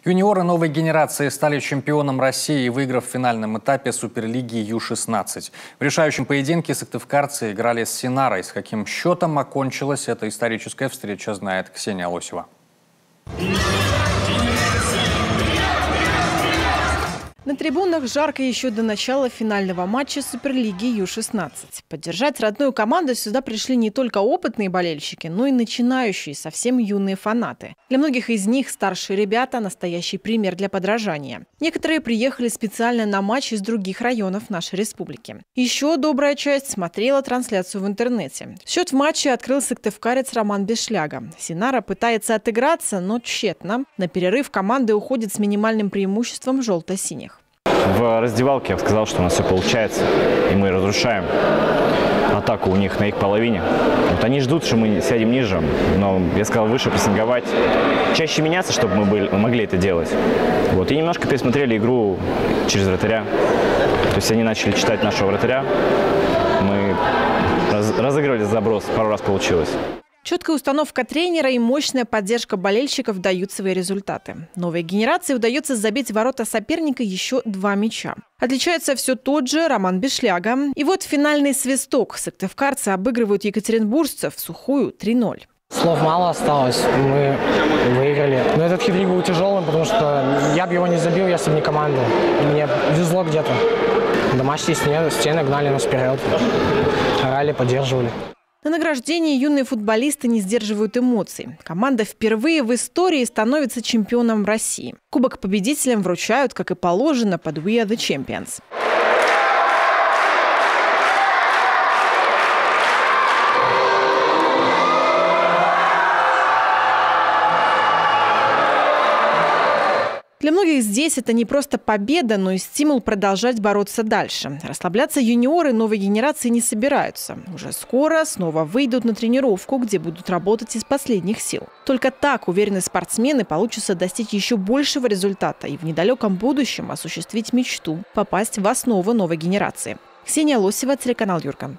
Юниоры новой генерации стали чемпионом России, выиграв в финальном этапе Суперлиги Ю-16. В решающем поединке сыктывкарцы играли с Синарой. С каким счетом окончилась эта историческая встреча, знает Ксения Лосева. На трибунах жарко еще до начала финального матча Суперлиги Ю-16. Поддержать родную команду сюда пришли не только опытные болельщики, но и начинающие, совсем юные фанаты. Для многих из них старшие ребята – настоящий пример для подражания. Некоторые приехали специально на матч из других районов нашей республики. Еще добрая часть смотрела трансляцию в интернете. Счет в матче открыл сыктывкарец Роман Бешляга. Синара пытается отыграться, но тщетно. На перерыв команды уходят с минимальным преимуществом желто-синих. В раздевалке я сказал, что у нас все получается, и мы разрушаем атаку у них на их половине. Вот они ждут, что мы сядем ниже, но я сказал выше прессинговать, чаще меняться, чтобы мы могли это делать. Вот, и немножко пересмотрели игру через вратаря. То есть они начали читать нашего вратаря, мы разыгрывали заброс, пару раз получилось. Четкая установка тренера и мощная поддержка болельщиков дают свои результаты. Новой генерации удается забить в ворота соперника еще 2 мяча. Отличается все тот же Роман Бешляга. И вот финальный свисток. Сыктывкарцы обыгрывают екатеринбуржцев в сухую 3-0. Слов мало осталось, мы выиграли. Но этот хитрик был тяжелым, потому что я бы его не забил, если бы не команда. Мне везло где-то. Домашние стены гнали нас вперед. Орали, поддерживали. На награждении юные футболисты не сдерживают эмоций. Команда впервые в истории становится чемпионом России. Кубок победителям вручают, как и положено, под «We are the champions». Для многих здесь это не просто победа, но и стимул продолжать бороться дальше. Расслабляться юниоры новой генерации не собираются. Уже скоро снова выйдут на тренировку, где будут работать из последних сил. Только так уверенные спортсмены получится достичь еще большего результата и в недалеком будущем осуществить мечту – попасть в основу новой генерации. Ксения Лосева, телеканал Юрка.